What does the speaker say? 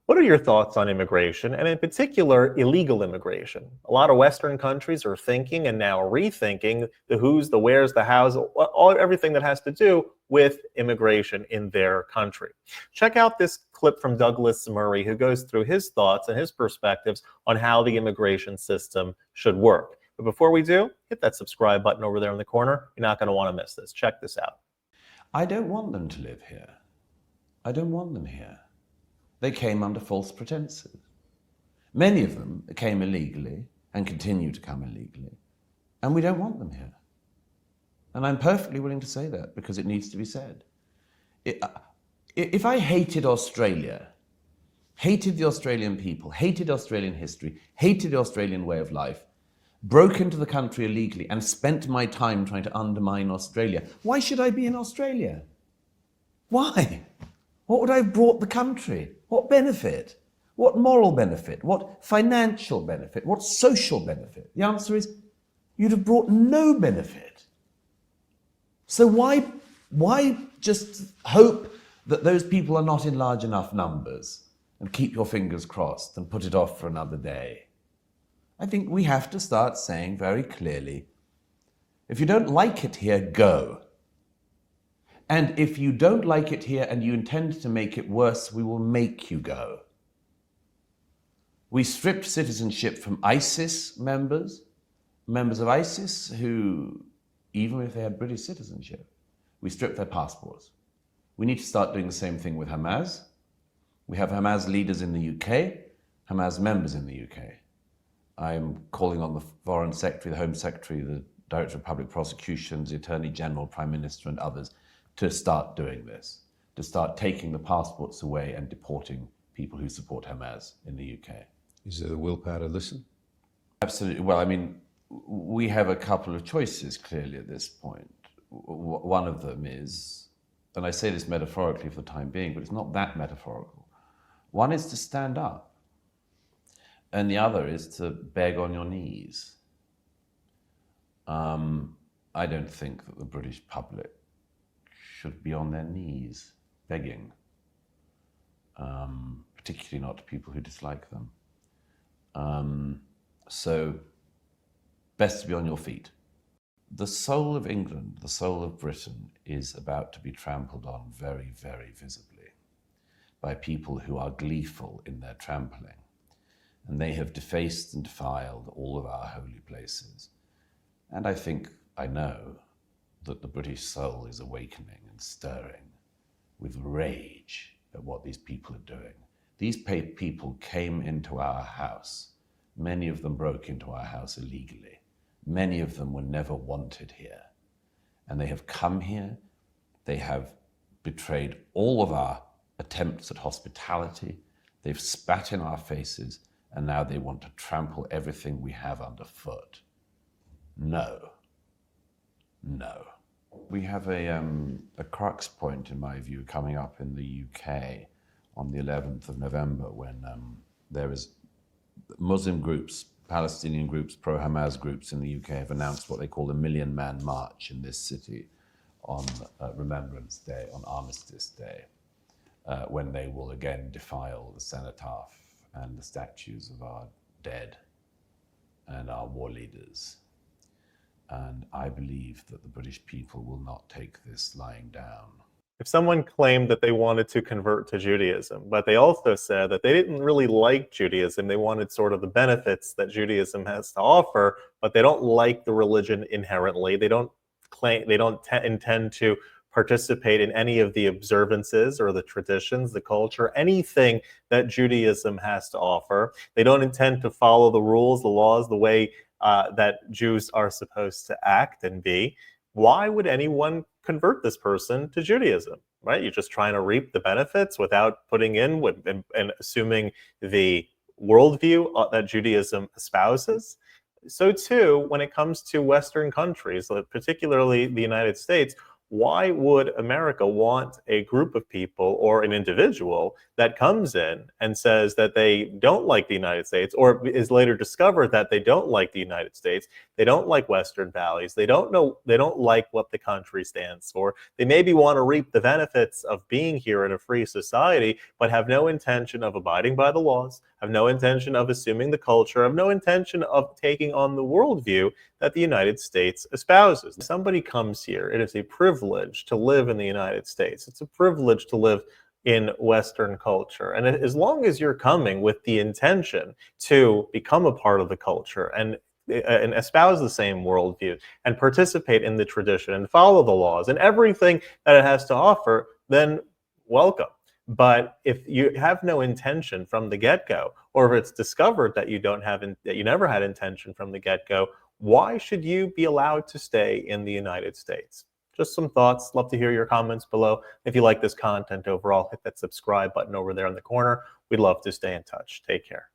What are your thoughts on immigration, and in particular, illegal immigration? A lot of Western countries are thinking and now rethinking the who's, the where's, the how's, everything that has to do with immigration in their country. Check out this clip from Douglas Murray, who goes through his thoughts and his perspectives on how the immigration system should work. But before we do, hit that subscribe button over there in the corner. You're not going to want to miss this. Check this out. I don't want them to live here. I don't want them here. They came under false pretenses. Many of them came illegally and continue to come illegally, and we don't want them here. And I'm perfectly willing to say that because it needs to be said. If I hated Australia, hated the Australian people, hated Australian history, hated the Australian way of life, broke into the country illegally and spent my time trying to undermine Australia, why should I be in Australia? Why? What would I have brought the country? What benefit? What moral benefit? What financial benefit? What social benefit? The answer is, you'd have brought no benefit. So why just hope that those people are not in large enough numbers and keep your fingers crossed and put it off for another day? I think we have to start saying very clearly, if you don't like it here, go. And if you don't like it here and you intend to make it worse, we will make you go. We stripped citizenship from ISIS members of ISIS who, even if they had British citizenship, we stripped their passports. We need to start doing the same thing with Hamas. We have Hamas leaders in the UK, Hamas members in the UK. I'm calling on the Foreign Secretary, the Home Secretary, the Director of Public Prosecutions, the Attorney General, Prime Minister and others to start doing this, to start taking the passports away and deporting people who support Hamas in the UK. Is there the willpower to listen? Absolutely. Well, I mean, we have a couple of choices clearly at this point. One of them is, and I say this metaphorically for the time being, but it's not that metaphorical. One is to stand up, and the other is to beg on your knees. I don't think that the British public should be on their knees begging, particularly not to people who dislike them. So best to be on your feet. The soul of England, the soul of Britain, is about to be trampled on very, very visibly by people who are gleeful in their trampling. And they have defaced and defiled all of our holy places. And I know that the British soul is awakening and stirring with rage at what these people are doing. These people came into our house. Many of them broke into our house illegally. Many of them were never wanted here. And they have come here. They have betrayed all of our attempts at hospitality. They've spat in our faces, and now they want to trample everything we have underfoot. No. No. We have a crux point, in my view, coming up in the UK on the 11th of November when there is Muslim groups, Palestinian groups, pro-Hamas groups in the UK have announced what they call the Million Man March in this city on Remembrance Day, on Armistice Day, when they will again defile the cenotaph and the statues of our dead and our war leaders. And I believe that the British people will not take this lying down. If someone claimed that they wanted to convert to Judaism, but they also said that they didn't really like Judaism, they wanted sort of the benefits that Judaism has to offer, but they don't like the religion inherently, they don't intend to participate in any of the observances or the traditions, the culture, anything that Judaism has to offer. They don't intend to follow the rules, the laws, the way that Jews are supposed to act and be. Why would anyone convert this person to Judaism, right? You're just trying to reap the benefits without putting in and assuming the worldview that Judaism espouses. So too, when it comes to Western countries, particularly the United States, why would America want a group of people or an individual that comes in and says that they don't like the United States, or is later discovered that they don't like the United States, they don't like Western values, they don't like what the country stands for, they maybe want to reap the benefits of being here in a free society, but have no intention of abiding by the laws, have no intention of assuming the culture, have no intention of taking on the worldview that the United States espouses. If somebody comes here, it is a privilege to live in the United States. It's a privilege to live in Western culture. And as long as you're coming with the intention to become a part of the culture and espouse the same worldview and participate in the tradition and follow the laws and everything that it has to offer, then welcome. But if you have no intention from the get-go, or if it's discovered that that you never had intention from the get-go, why should you be allowed to stay in the United States? Just some thoughts. Love to hear your comments below. If you like this content overall, hit that subscribe button over there in the corner. We'd love to stay in touch. Take care.